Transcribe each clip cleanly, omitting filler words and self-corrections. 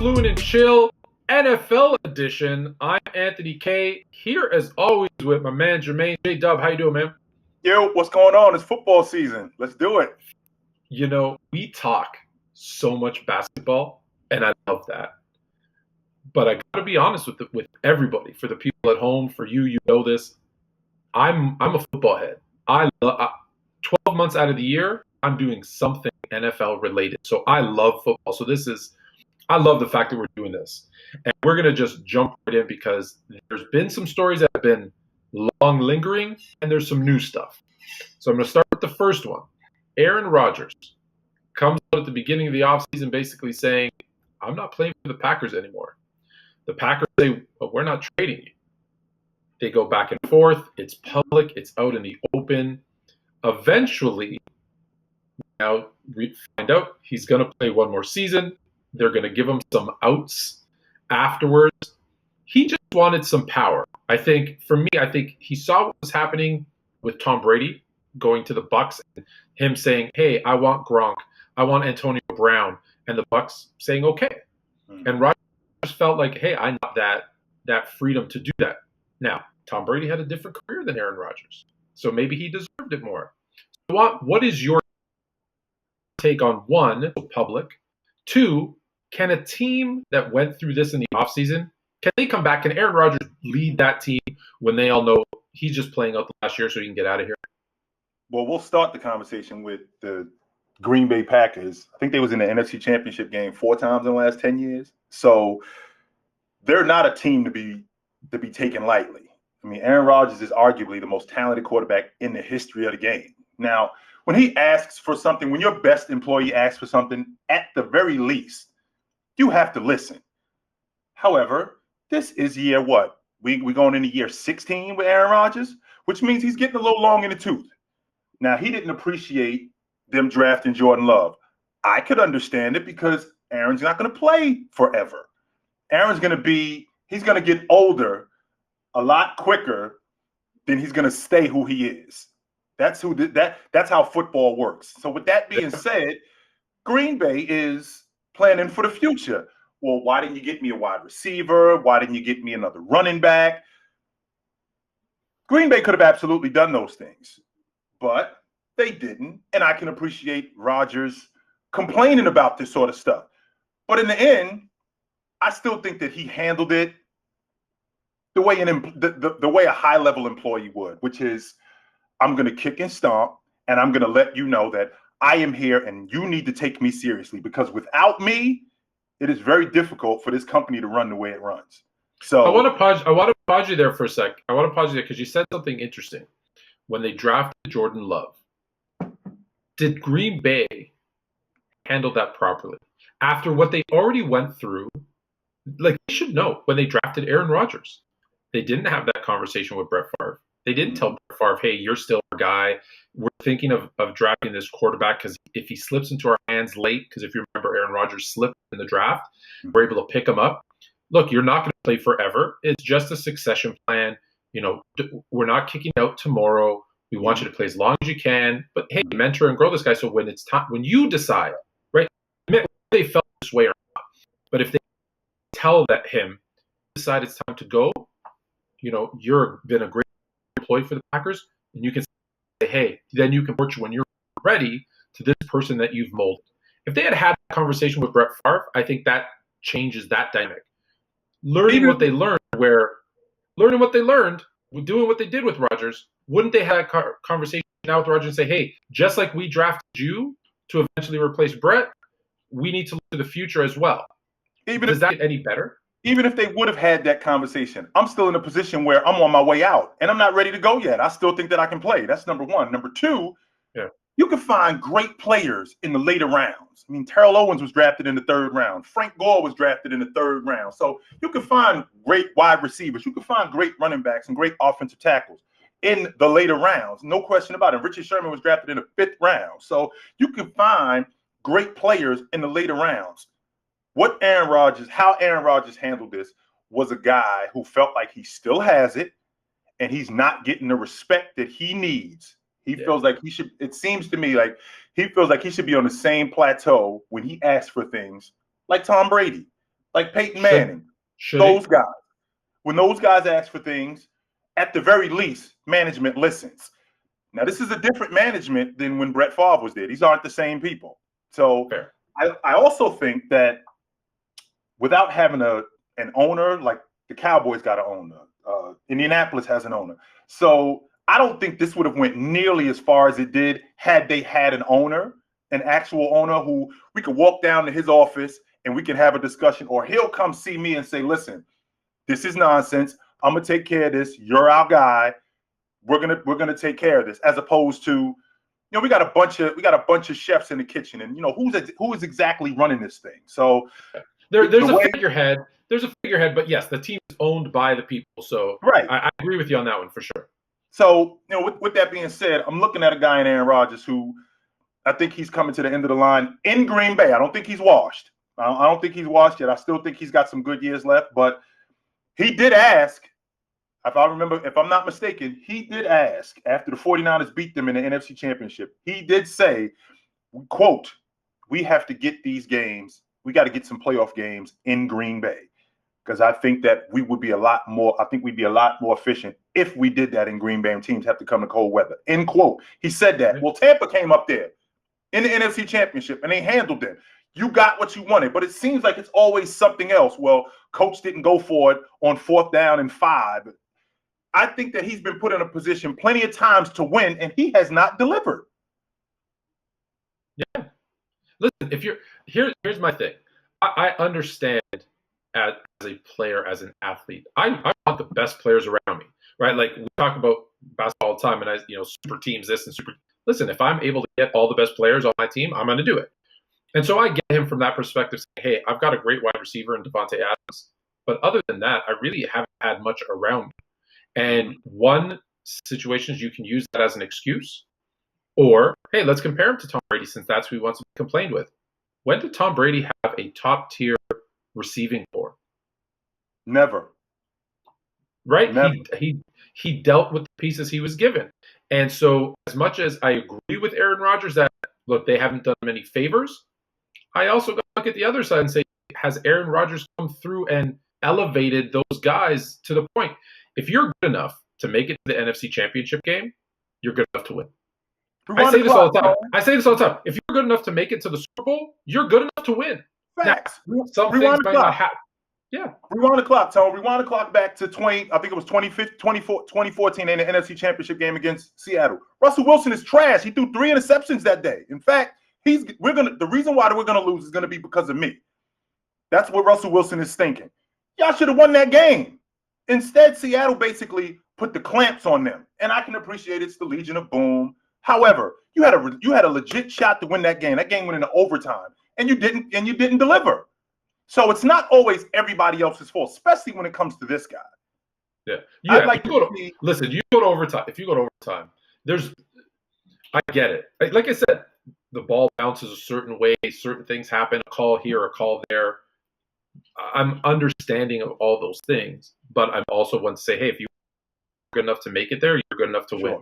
Fluent Chill NFL edition. I'm Anthony K. Here as always with my man Jermaine J-Dub. How you doing, man? Yo, what's going on? It's football season. Let's do it. You know, we talk so much basketball, and I love that. But I got to be honest with everybody. For the people at home, for you, you know this. I'm a football head. 12 months out of the year, I'm doing something NFL related. So I love football. So I love the fact that we're doing this. And we're going to just jump right in because there's been some stories that have been long lingering, and there's some new stuff. So I'm going to start with the first one. Aaron Rodgers comes out at the beginning of the offseason basically saying, I'm not playing for the Packers anymore. The Packers say, well, we're not trading you. They go back and forth. It's public. It's out in the open. Eventually, now we find out he's going to play one more season. They're going to give him some outs afterwards. He just wanted some power. I think he saw what was happening with Tom Brady going to the Bucs and him saying, hey, I want Gronk. I want Antonio Brown. And the Bucs saying, okay. And Rodgers felt like, hey, I want that freedom to do that. Now, Tom Brady had a different career than Aaron Rodgers. So maybe he deserved it more. So what is your take on one, public? Two, can a team that went through this in the offseason, can they come back? Can Aaron Rodgers lead that team when they all know he's just playing out the last year so he can get out of here? Well, we'll start the conversation with the Green Bay Packers. I think they was in the NFC Championship game 4 times in the last 10 years. So they're not a team to be taken lightly. I mean, Aaron Rodgers is arguably the most talented quarterback in the history of the game. Now, when he asks for something, when your best employee asks for something, at the very least, you have to listen. However, this is year what? We're going into year 16 with Aaron Rodgers, which means he's getting a little long in the tooth. Now, he didn't appreciate them drafting Jordan Love. I could understand it because Aaron's not going to play forever. Aaron's going to get older a lot quicker than he's going to stay who he is. That's how football works. So with that being said, Green Bay is planning for the future. Well, why didn't you get me a wide receiver? Why didn't you get me another running back? Green Bay could have absolutely done those things, but they didn't. And I can appreciate Rodgers complaining about this sort of stuff. But in the end, I still think that he handled it the way a high-level employee would, which is, I'm going to kick and stomp, and I'm going to let you know that I am here and you need to take me seriously, because without me, it is very difficult for this company to run the way it runs. So I want to pause you there for a sec. I want to pause you there because you said something interesting. When they drafted Jordan Love, did Green Bay handle that properly? After what they already went through, like, they should know when they drafted Aaron Rodgers. They didn't have that conversation with Brett Favre. They didn't tell Brett Favre, hey, you're still our guy. We're thinking of drafting this quarterback because if he slips into our hands late, because if you remember, Aaron Rodgers slipped in the draft, we're able to pick him up. Look, you're not going to play forever. It's just a succession plan. You know, we're not kicking out tomorrow. We want you to play as long as you can. But, hey, mentor and grow this guy. So when it's time, when you decide, right, they felt this way or not. But if they tell that him, decide it's time to go, you know, you've been a great employee for the Packers, and you can say, hey, then you can work when you're ready to this person that you've molded. If they had that conversation with Brett Favre, I think that changes that dynamic. Learning what they learned, doing what they did with Rodgers, wouldn't they have a conversation now with Rodgers and say, hey, just like we drafted you to eventually replace Brett, we need to look to the future as well. Does that get any better? Even if they would have had that conversation, I'm still in a position where I'm on my way out and I'm not ready to go yet. I still think that I can play. That's number one. Number two, you can find great players in the later rounds. I mean, Terrell Owens was drafted in the 3rd round. Frank Gore was drafted in the 3rd round. So you can find great wide receivers. You can find great running backs and great offensive tackles in the later rounds. No question about it. Richard Sherman was drafted in the 5th round. So you can find great players in the later rounds. How Aaron Rodgers handled this was a guy who felt like he still has it and he's not getting the respect that he needs. He feels like it seems to me like he feels like he should be on the same plateau when he asks for things like Tom Brady. like Peyton Manning, Should those guys. When those guys ask for things, at the very least, management listens. Now, this is a different management than when Brett Favre was there. These aren't the same people. So Fair. I also think that without having an owner, like the Cowboys got an owner, Indianapolis has an owner. So I don't think this would have went nearly as far as it did had they had an owner, an actual owner who we could walk down to his office and we can have a discussion, or he'll come see me and say, listen, this is nonsense. I'm gonna take care of this. You're our guy. We're gonna take care of this, as opposed to, we got a bunch of chefs in the kitchen, and who is exactly running this thing. So there's a figurehead. There's a figurehead, but yes, the team is owned by the people. So right, I agree with you on that one for sure. So with that being said, I'm looking at a guy in Aaron Rodgers who I think he's coming to the end of the line in Green Bay. I don't think he's washed. I don't think he's washed yet. I still think he's got some good years left, but he did ask. If I'm not mistaken, he did ask after the 49ers beat them in the NFC Championship. He did say, quote, we have to get these games. We got to get some playoff games in Green Bay, because I think that we'd be a lot more efficient if we did that in Green Bay, and teams have to come to cold weather. End quote. He said that. Well, Tampa came up there in the NFC Championship and they handled them. You got what you wanted, but it seems like it's always something else. Well, coach didn't go for it on 4th down and 5. I think that he's been put in a position plenty of times to win, and he has not delivered. Yeah. Listen, here's my thing. I understand as a player, as an athlete, I want the best players around me, right? Like, we talk about basketball all the time, and super teams this and super. Listen, if I'm able to get all the best players on my team, I'm going to do it. And so I get him from that perspective, saying, hey, I've got a great wide receiver in Devontae Adams, but other than that, I really haven't had much around me. And one situation is you can use that as an excuse, or, hey, let's compare him to Tom Brady, since that's who he wants to be complained with. When did Tom Brady have a top-tier receiving corps? Never. Right? Never. He dealt with the pieces he was given. And so as much as I agree with Aaron Rodgers that, look, they haven't done many favors, I also got to look at the other side and say, has Aaron Rodgers come through and elevated those guys to the point? If you're good enough to make it to the NFC Championship game, you're good enough to win. I say this all the time. If you're good enough to make it to the Super Bowl, you're good enough to win. Facts. Now, some things might not happen. Yeah. Rewind the clock, Tone. Rewind the clock back to 2014 in the NFC Championship game against Seattle. Russell Wilson is trash. He threw 3 interceptions that day. In fact, the reason why we're gonna lose is gonna be because of me. That's what Russell Wilson is thinking. Y'all should have won that game. Instead, Seattle basically put the clamps on them, and I can appreciate it's the Legion of Boom. However, you had a legit shot to win that game. That game went into overtime, and you didn't deliver. So it's not always everybody else's fault, especially when it comes to this guy. Yeah. Listen, you go to overtime. If you go to overtime, I get it. Like I said, the ball bounces a certain way, certain things happen, a call here, a call there. I'm understanding of all those things, but I'm also want to say, hey, if you're good enough to make it there, you're good enough to win.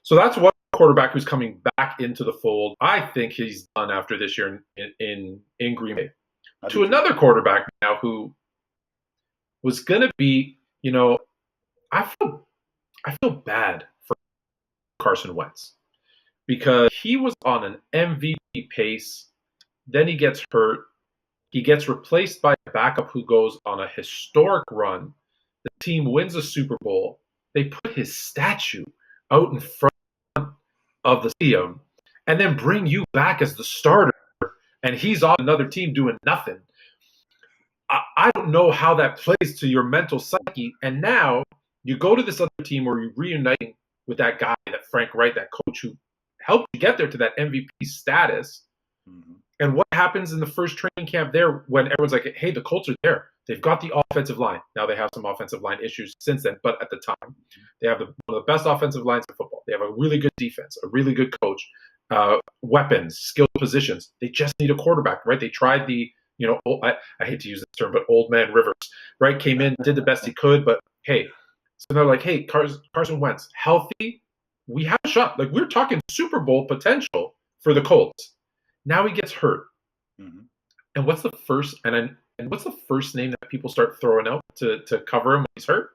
So that's one quarterback who's coming back into the fold. I think he's done after this year in Green Bay. To another quarterback now who was going to be, I feel bad for Carson Wentz, because he was on an MVP pace. Then he gets hurt. He gets replaced by a backup who goes on a historic run. The team wins a Super Bowl. They put his statue out in front of the stadium and then bring you back as the starter, and he's on another team doing nothing. I don't know how that plays to your mental psyche. And now you go to this other team where you're reuniting with that guy, that Frank Wright, that coach who helped you get there to that MVP status. Mm-hmm. And what happens in the first training camp there when everyone's like, hey, the Colts are there. They've got the offensive line. Now they have some offensive line issues since then, but at the time, they have one of the best offensive lines in football. They have a really good defense, a really good coach, weapons, skilled positions. They just need a quarterback, right? They tried the, I hate to use this term, but old man Rivers, right? Came in, did the best he could, but hey, so they're like, hey, Carson Wentz, healthy, we have a shot. Like, we're talking Super Bowl potential for the Colts. Now he gets hurt. Mm-hmm. And what's the first, and And what's the first name that people start throwing out to cover him when he's hurt?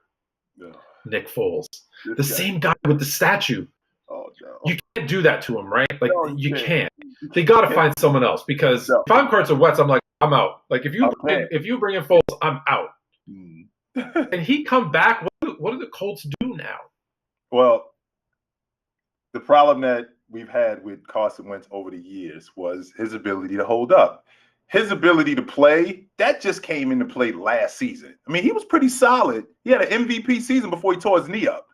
Yeah. Nick Foles. This The guy. same guy with the statue. Oh no. You can't do that to him, right? Like, No, you can't. can't. They got to find someone else, because No. if I'm Carson Wentz, I'm like, I'm out. Like, if you Okay. bring in Foles, I'm out. Mm. And he come back. What do the Colts do now? Well, the problem that we've had with Carson Wentz over the years was his ability to hold up. His ability to play, that just came into play last season. I mean, he was pretty solid. He had an MVP season before he tore his knee up.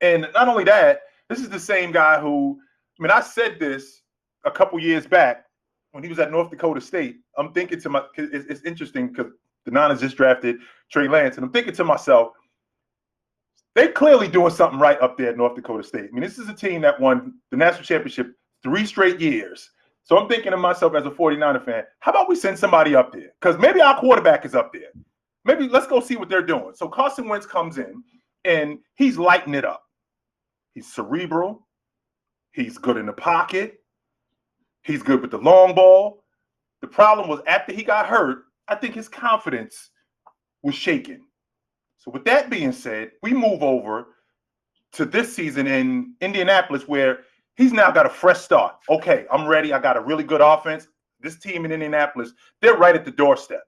And not only that, this is the same guy who, I mean, I said this a couple years back when he was at North Dakota State. I'm thinking to it's interesting because the Niners just drafted Trey Lance, and I'm thinking to myself, they're clearly doing something right up there at North Dakota State. I mean, this is a team that won the national championship 3 straight years. So I'm thinking to myself as a 49er fan, how about we send somebody up there? Because maybe our quarterback is up there. Maybe let's go see what they're doing. So Carson Wentz comes in, and he's lighting it up. He's cerebral. He's good in the pocket. He's good with the long ball. The problem was after he got hurt, I think his confidence was shaken. So with that being said, we move over to this season in Indianapolis where he's now got a fresh start. Okay, I'm ready. I got a really good offense. This team in Indianapolis, they're right at the doorstep.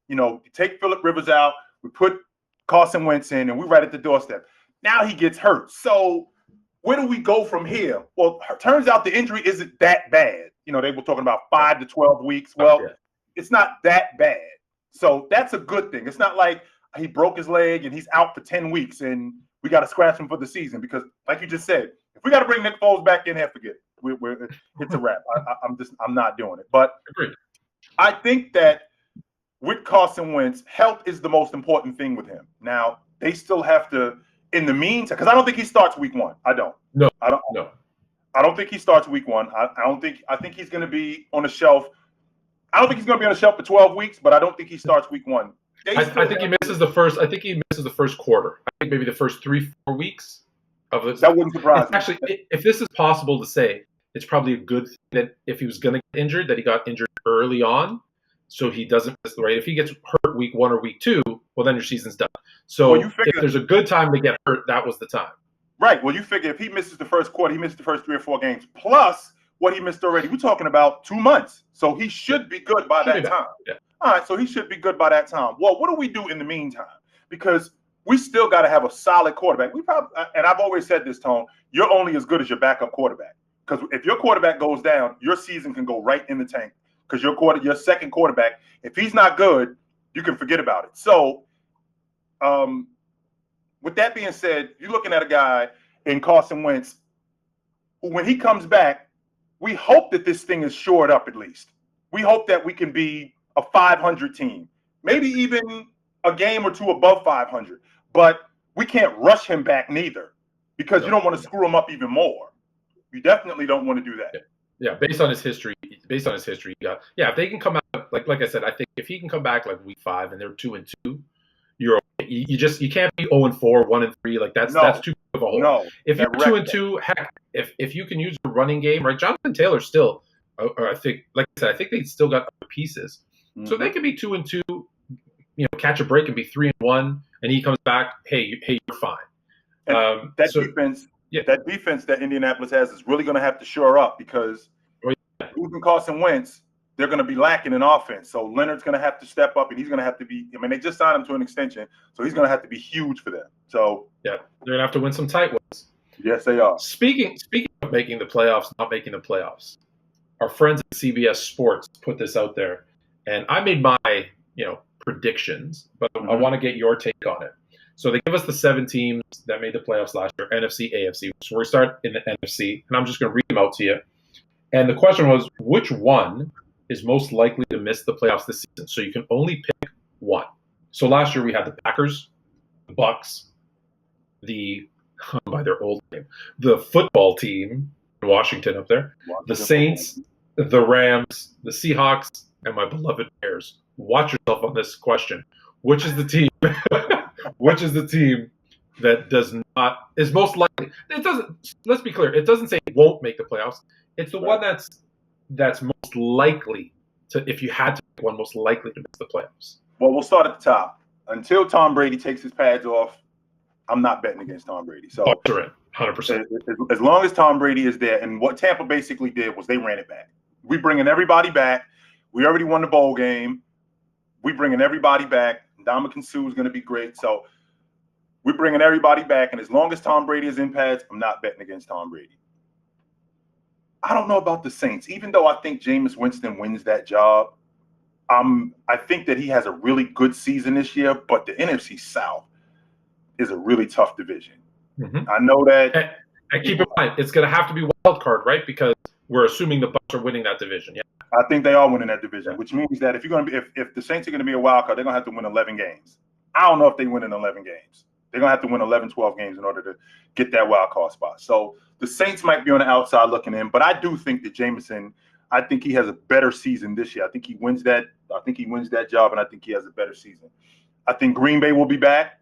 You know, you take Phillip Rivers out, we put Carson Wentz in, and we're right at the doorstep. Now he gets hurt. So where do we go from here? Well, it turns out the injury isn't that bad. You know, they were talking about 5 to 12 weeks. Well, It's not that bad. So that's a good thing. It's not like he broke his leg and he's out for 10 weeks and we got to scratch him for the season because, like you just said, if we got to bring Nick Foles back in here, forget it. It's a wrap. I'm not doing it. But I think that with Carson Wentz, health is the most important thing with him. Now, they still have to, in the meantime, because I don't think he starts week 1. I don't. No. I don't think he starts week 1. I think he's going to be on the shelf. I don't think he's going to be on the shelf for 12 weeks, but I don't think he starts week 1. I think he misses the first. I think he misses the first quarter. I think maybe the first 3-4 weeks of this. That wouldn't surprise me. Actually, if this is possible to say, it's probably a good thing that if he was going to get injured, that he got injured early on, so he doesn't miss the right. If he gets hurt week 1 or week 2, well, then your season's done. So if there's a good time to get hurt, that was the time. Right. Well, you figure if he misses the first quarter, he missed the first 3 or 4 games, plus what he missed already. We're talking about 2 months, so he should be good by that time. Yeah. All right, so he should be good by that time. Well, what do we do in the meantime? Because we still got to have a solid quarterback. We probably, and I've always said this, Tone, you're only as good as your backup quarterback. Because if your quarterback goes down, your season can go right in the tank. Because your second quarterback, if he's not good, you can forget about it. So, with that being said, you're looking at a guy in Carson Wentz who, when he comes back, we hope that this thing is shored up at least. We hope that we can be a 500 team, maybe even a game or 2 above 500. But we can't rush him back neither because you don't want to screw him up even more. You definitely don't want to do that. Yeah, based on his history, if they can come out like I said, I think if he can come back like week 5 and they're 2-2, you're okay. You can't be 0-4, 1-3. Like that's too big of a hole. No, if you're 2-2, heck, if you can use your running game, right? Jonathan Taylor still, I think, like I said, I think they still got other pieces, so they could be 2-2. Catch a break and be 3-1, and he comes back. Hey, you're fine. Defense. Yeah. That defense that Indianapolis has is really going to have to shore up because losing Carson Wentz, they're going to be lacking in offense. So Leonard's going to have to step up, and he's going to have to be. I mean, they just signed him to an extension, so he's going to have to be huge for them. So yeah, they're going to have to win some tight ones. Yes, they are. Speaking of making the playoffs, not making the playoffs, our friends at CBS Sports put this out there, and I made my predictions, but I want to get your take on it. So they give us the 7 teams that made the playoffs last year, NFC, AFC. So we start in the NFC, and I'm just going to read them out to you. And the question was, which one is most likely to miss the playoffs this season? So you can only pick one. So last year we had the Packers, the Bucks, by their old name, the football team in Washington up there, the Saints, the Rams, the Seahawks, and my beloved Bears. Watch yourself on this question. Which is the team? Which is the team that is most likely? It doesn't. Let's be clear. It doesn't say it won't make the playoffs. It's the one that's most likely if you had to pick one most likely to miss the playoffs? Well, we'll start at the top. Until Tom Brady takes his pads off, I'm not betting against Tom Brady. So Bucks are in, 100%. As long as Tom Brady is there, and what Tampa basically did was they ran it back. We bringing everybody back. We already won the bowl game. We bringing everybody back. Ndamukong Suh is going to be great. So we're bringing everybody back, and as long as Tom Brady is in pads, I'm not betting against Tom Brady. I don't know about the Saints. Even though I think Jameis Winston wins that job, I think that he has a really good season this year, but the NFC South is a really tough division. Mm-hmm. I know that. And keep in mind, it's going to have to be wild card, right? Because we're assuming the Bucks are winning that division. Yeah, I think they are winning that division, which means that if the Saints are going to be a wild card, they're going to have to win 11 games. I don't know if they win in 11 games. They're going to have to win 11, 12 games in order to get that wild card spot. So the Saints might be on the outside looking in, but I do think that Jameson, I think he has a better season this year. I think he wins that. I think he wins that job, and I think he has a better season. I think Green Bay will be back.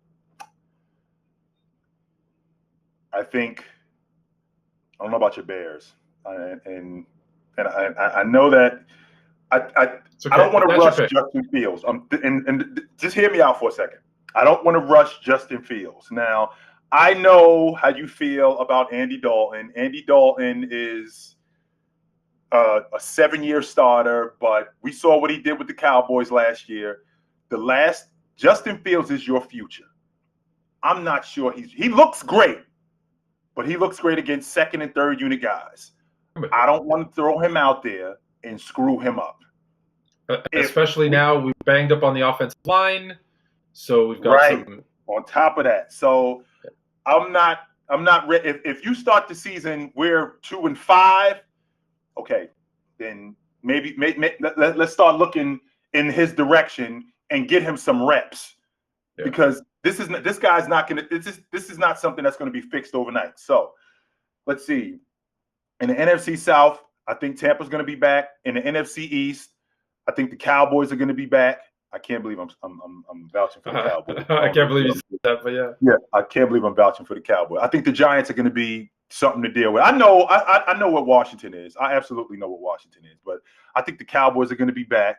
I don't know about your Bears, and I know that I don't want to rush Justin Fields. And just hear me out for a second. I don't want to rush Justin Fields. Now, I know how you feel about Andy Dalton. Andy Dalton is a 7-year starter, but we saw what he did with the Cowboys last year. Justin Fields is your future. I'm not sure he looks great, but he looks great against second and third unit guys. I don't want to throw him out there and screw him up. Especially now we've banged up on the offensive line, so we've got some on top of that. So I'm not ready. If you start the season we're 2-5, okay, then maybe let's start looking in his direction and get him some reps, because this is not something that's going to be fixed overnight. So let's see. In the NFC South, I think Tampa's going to be back. In the NFC East, I think the Cowboys are going to be back. I can't believe I'm vouching for the Cowboys. I can't believe you said that, but yeah. Yeah, I can't believe I'm vouching for the Cowboys. I think the Giants are going to be something to deal with. I know what Washington is. I absolutely know what Washington is, but I think the Cowboys are going to be back.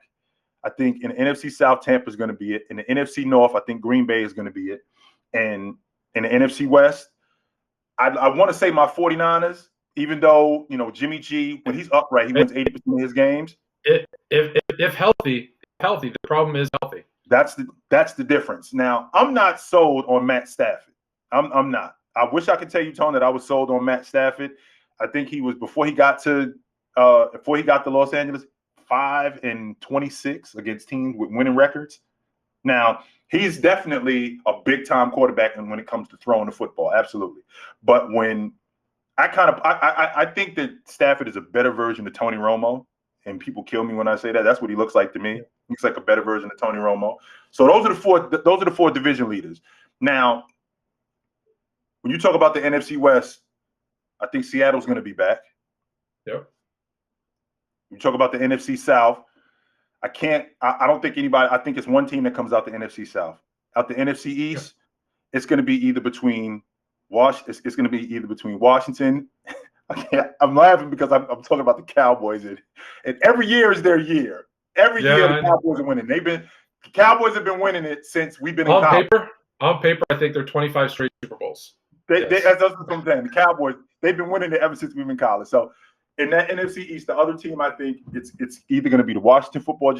I think in the NFC South, Tampa's going to be it. In the NFC North, I think Green Bay is going to be it. And in the NFC West, I want to say my 49ers, even though, Jimmy G, when he's upright, he wins 80% of his games. If healthy, the problem is healthy. That's the difference. Now, I'm not sold on Matt Stafford. I'm not. I wish I could tell you, Tone, that I was sold on Matt Stafford. I think he was before he got to Los Angeles, 5-26 against teams with winning records. Now, he's definitely a big time quarterback when it comes to throwing the football, absolutely. But when I think that Stafford is a better version of Tony Romo, and people kill me when I say that. That's what he looks like to me. He's like a better version of Tony Romo. So those are the four division leaders. Now, when you talk about the NFC West, I think Seattle's going to be back. Yep. You talk about the NFC South, I don't think anybody. I think it's one team that comes out the NFC South. Out the NFC East, it's going to be either between It's going to be either between Washington. I'm laughing because I'm talking about the Cowboys, and every year is their year. Every year the Cowboys are winning. The Cowboys have been winning it since we've been in college. On paper, I think they're 25 straight Super Bowls. That's what I'm saying. The Cowboys, they've been winning it ever since we've been in college. So in that NFC East, the other team, I think it's either going to be the Washington football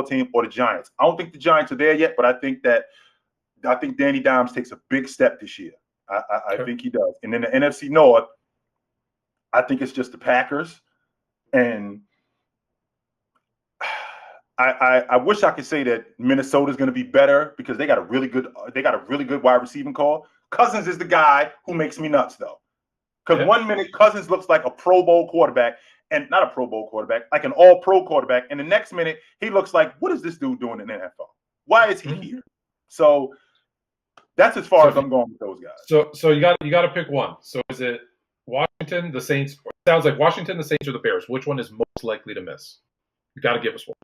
team or the Giants. I don't think the Giants are there yet, but I think Danny Dimes takes a big step this year. I think he does. And then the NFC North, I think it's just the Packers. And I wish I could say that Minnesota's going to be better because they got a really good wide receiving call. Cousins is the guy who makes me nuts, though. Because 1 minute Cousins looks like a Pro Bowl quarterback, and not a Pro Bowl quarterback, like an All-Pro quarterback. And the next minute he looks like, what is this dude doing in the NFL? Why is he here? So that's as far as I'm going with those guys. So you got to pick one. So is it Washington, the Saints? It sounds like Washington, the Saints, or the Bears. Which one is most likely to miss? You got to give us one.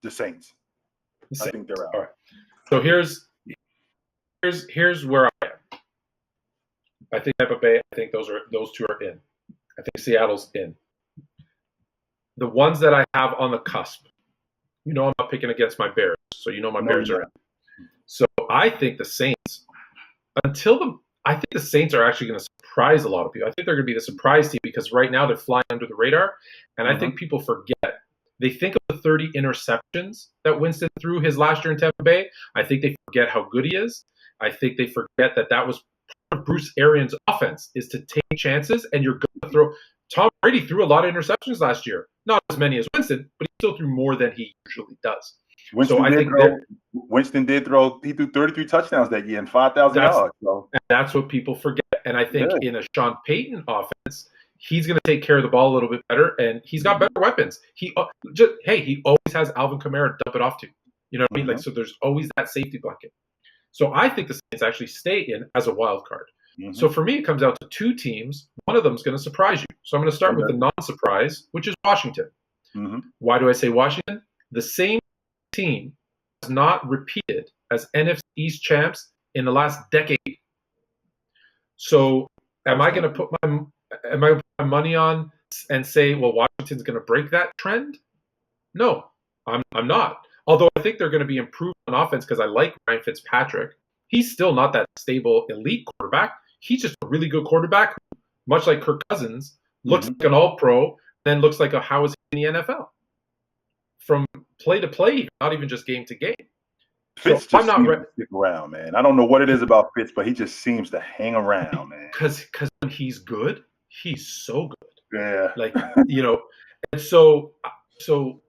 The Saints. I think they're out. All right. So here's where I am. I think Tampa Bay. I think those two are in. I think Seattle's in. the ones that I have on the cusp. I'm not picking against my Bears, so my Bears are in. So I think the Saints, I think the Saints are actually going to surprise a lot of people. I think they're going to be the surprise team because right now they're flying under the radar, and I think people forget. They think of the 30 interceptions that Winston threw his last year in Tampa Bay. I think they forget how good he is. I think they forget that was part of Bruce Arians' offense is to take chances, and you're going to throw. Tom Brady threw a lot of interceptions last year. Not as many as Winston, but he still threw more than he usually does. Winston did throw. He threw 33 touchdowns that year and 5,000 yards. So. And that's what people forget. And I think in a Sean Payton offense, he's going to take care of the ball a little bit better, and he's got better weapons. He always has Alvin Kamara to dump it off to. You know what I mean? Like, so there's always that safety blanket. So I think the Saints actually stay in as a wild card. So for me, it comes out to two teams. One of them is going to surprise you. So I'm going to start with the non-surprise, which is Washington. Why do I say Washington? The same team has not repeated as NFC East champs in the last decade. So am I going to put my money on and say, well, Washington's going to break that trend? No, I'm not. Although I think they're going to be improved on offense because I like Ryan Fitzpatrick. He's still not that stable elite quarterback. He's just a really good quarterback who, much like Kirk Cousins, looks like an all-pro, then looks like how is he in the NFL? From play to play, not even just game to game. Fitz just seems to stick around, man. I don't know what it is about Fitz, but he just seems to hang around, man. Because when he's good, he's so good. Yeah. Like, and so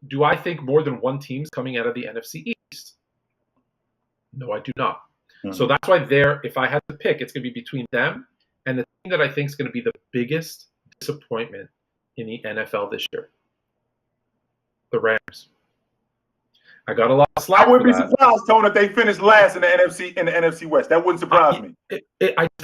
do I think more than one team's coming out of the NFC East? No, I do not. So that's why if I had to pick, it's going to be between them and the team that I think is going to be the biggest disappointment in the NFL this year. The Rams. I got a lot of slack. I wouldn't be surprised, Tony, if they finished last in the NFC West. That wouldn't surprise me.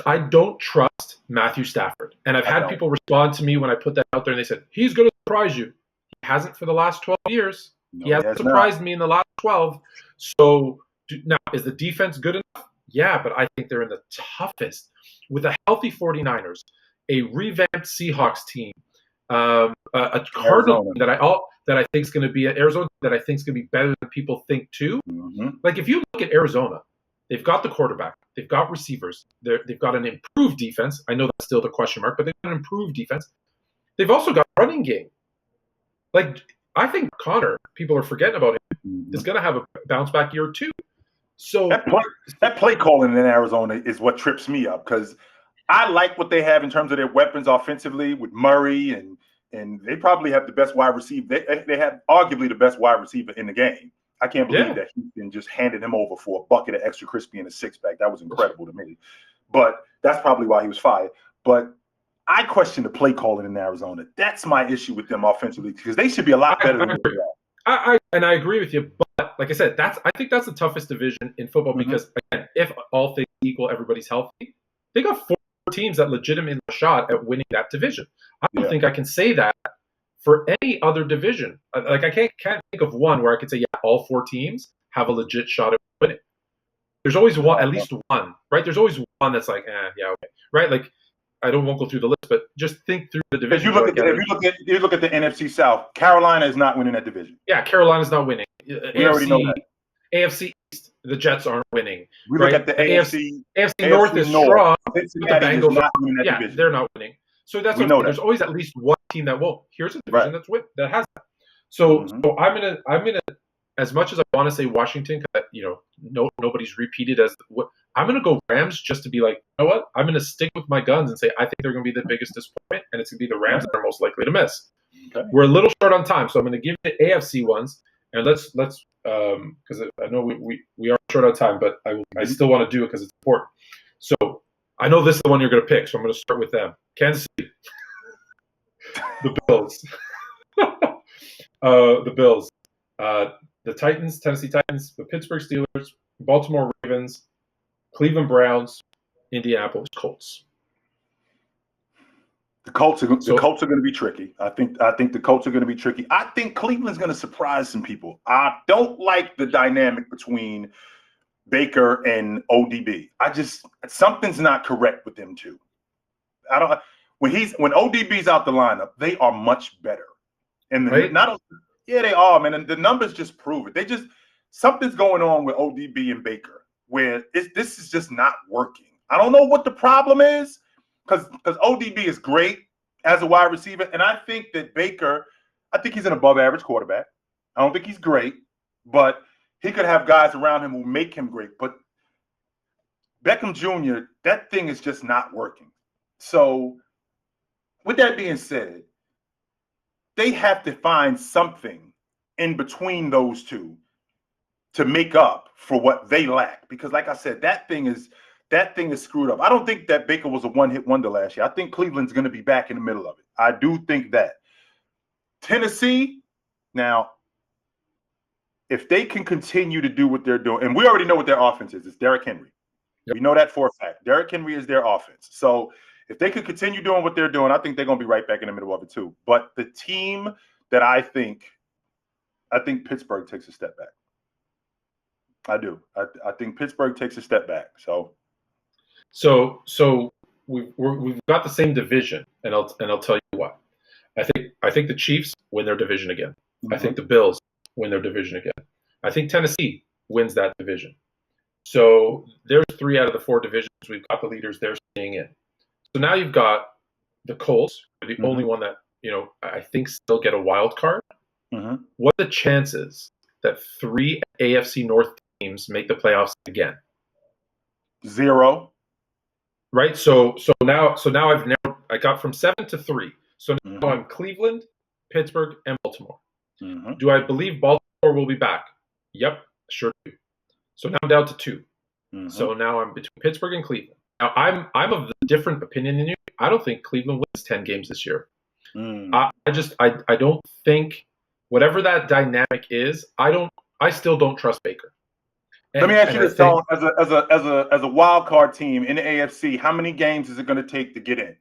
I don't trust Matthew Stafford. And I've had people respond to me when I put that out there and they said, he's going to surprise you. He hasn't for the last 12 years. No, he hasn't surprised me in the last 12. So now, is the defense good enough? Yeah, but I think they're in the toughest with a healthy 49ers, a revamped Seahawks team, a Cardinal team that I think is going to be an Arizona that I think is going to be better than people think too. Like if you look at Arizona, they've got the quarterback, they've got receivers, they've got an improved defense. I know that's still the question mark, but they've got an improved defense. They've also got a running game. Like I think Connor, people are forgetting about him, is going to have a bounce back year too. So that play calling in Arizona is what trips me up because I like what they have in terms of their weapons offensively with Murray and they probably have the best wide receiver. They have arguably the best wide receiver in the game. I can't believe that Houston just handed him over for a bucket of extra crispy and a six-pack. That was incredible to me. But that's probably why he was fired. But I question the play calling in Arizona. That's my issue with them offensively because they should be a lot better than they are. I agree with you, but like I said, I think that's the toughest division in football because again, if all things equal, everybody's healthy. They got 4 teams that legitimately have a shot at winning that division. I don't think I can say that for any other division. Like I can't think of one where I could say, yeah, all 4 teams have a legit shot at winning. There's always one, at least one, right? There's always one that's like, yeah, okay, right? Like won't go through the list, but just think through the division. If you look at the NFC South, Carolina is not winning that division. Yeah, Carolina's not winning. We already know that. AFC East, the Jets aren't winning. We look at the AFC North is strong. Cincinnati is not winning that division. They're not winning. So that's what there's always at least one team that won't. Here's a division that has that. So I'm gonna as much as I want to say Washington, nobody's repeated as I'm gonna go Rams just to be like, you know what? I'm gonna stick with my guns and say I think they're gonna be the biggest disappointment, and it's gonna be the Rams that are most likely to miss. Okay. We're a little short on time, so I'm gonna give the AFC ones, and let's because I know we are short on time, but I still want to do it because it's important. So I know this is the one you're gonna pick, so I'm gonna start with them. Kansas City, the Bills, the Bills. The Titans, Tennessee Titans, the Pittsburgh Steelers, Baltimore Ravens, Cleveland Browns, Indianapolis Colts. The Colts are going to be tricky. I think the Colts are going to be tricky. I think Cleveland's going to surprise some people. I don't like the dynamic between Baker and ODB. Something's not correct with them two. When ODB's out the lineup, they are much better. And right? they are, man. And the numbers just prove it. Something's going on with ODB and Baker where this is just not working. I don't know what the problem is because ODB is great as a wide receiver. And I think that Baker, I think he's an above average quarterback. I don't think he's great, but he could have guys around him who make him great. But Beckham Jr., that thing is just not working. So with that being said, they have to find something in between those two to make up for what they lack. Because like I said, that thing is screwed up. I don't think that Baker was a one-hit wonder last year. I think Cleveland's going to be back in the middle of it. I do think that. Tennessee, now, if they can continue to do what they're doing, and we already know what their offense is, it's Derrick Henry. Yep. We know that for a fact. Derrick Henry is their offense. So if they could continue doing what they're doing, I think they're going to be right back in the middle of it too. But the team that I think Pittsburgh takes a step back. I do. I think Pittsburgh takes a step back. So we've got the same division, and I'll tell you what. I think the Chiefs win their division again. Mm-hmm. I think the Bills win their division again. I think Tennessee wins that division. So there's 3 out of the 4 divisions. We've got the leaders they're staying in. So now you've got the Colts, the only one that, I think still get a wild card. Mm-hmm. What are the chances that 3 AFC North teams make the playoffs again? 0. Right. So now I got from 7 to 3. So now I'm Cleveland, Pittsburgh, and Baltimore. Mm-hmm. Do I believe Baltimore will be back? Yep, sure do. So now I'm down to 2. Mm-hmm. So now I'm between Pittsburgh and Cleveland. Now I'm of a different opinion than you. I don't think Cleveland wins 10 games this year. I don't think whatever that dynamic is. I still don't trust Baker. Let me ask you this, Tom, as a wild card team in the AFC, how many games is it going to take to get in?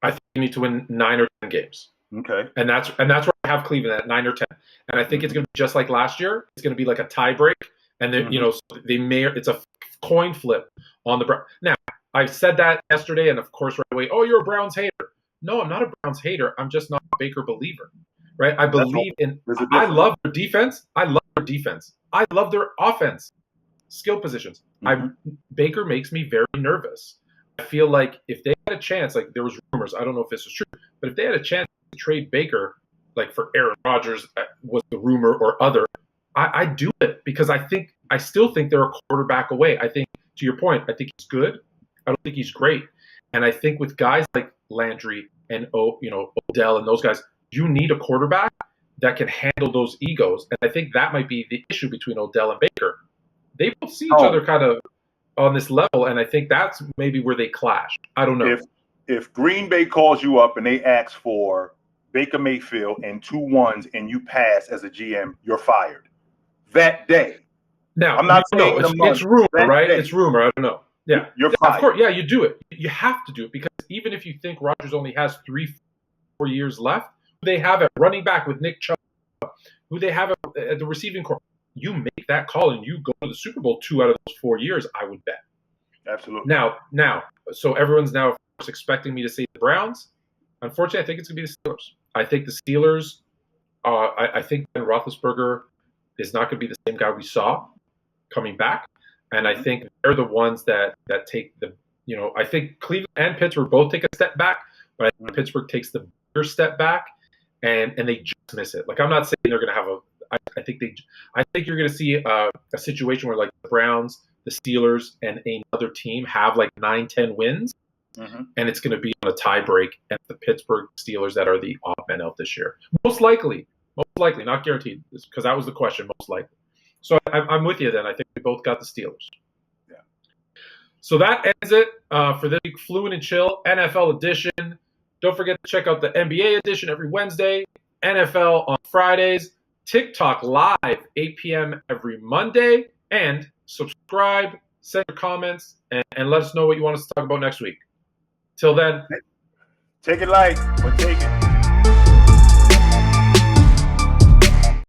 I think you need to win 9 or 10 games. Okay. And that's where I have Cleveland at 9 or 10. And I think it's going to be just like last year. It's going to be like a tie break. And then, it's a coin flip on the Browns. Now, I said that yesterday, and of course, right away, oh, you're a Browns hater. No, I'm not a Browns hater. I'm just not a Baker believer, right? I believe I love their defense. I love their offense, skill positions. Baker makes me very nervous. I feel like if they had a chance, like there was rumors, I don't know if this is true, but if they had a chance to trade Baker, like for Aaron Rodgers was the rumor or other, I'd do it because I still think they're a quarterback away. I think, to your point, I think he's good. I don't think he's great. And I think with guys like Landry and Odell and those guys, you need a quarterback that can handle those egos. And I think that might be the issue between Odell and Baker. They both see each other kind of on this level, and I think that's maybe where they clash. I don't know. If Green Bay calls you up and they ask for Baker Mayfield and 2 1s and you pass as a GM, you're fired that day. Now, I'm not saying it's rumor, right? Day. It's rumor. I don't know. Yeah, you're fired. Of course, yeah, you do it. You have to do it because even if you think Rodgers only has 3-4 years left, who they have at running back with Nick Chubb, who they have at the receiving corps, you make that call and you go to the Super Bowl 2 out of those 4 years, I would bet. Absolutely. Now, so everyone's now, of course, expecting me to say the Browns. Unfortunately, I think it's going to be the Steelers. I think the Steelers, I think Ben Roethlisberger is not going to be the same guy we saw coming back. And I think they're the ones that take the, I think Cleveland and Pittsburgh both take a step back, but I think Pittsburgh takes the bigger step back and they just miss it. Like, I'm not saying they're going to have I think you're going to see a situation where like the Browns, the Steelers, and another team have like 9-10 wins, and it's going to be on a tie break, and the Pittsburgh Steelers that are the odd men out this year. Most likely, not guaranteed, because that was the question. Most likely. So I'm with you then. I think we both got the Steelers. Yeah. So that ends it for this week, Fluent and Chill NFL edition. Don't forget to check out the NBA edition every Wednesday, NFL on Fridays, TikTok live 8 p.m. every Monday, and subscribe, send your comments, and let us know what you want us to talk about next week. Till then. Take it light, but take it.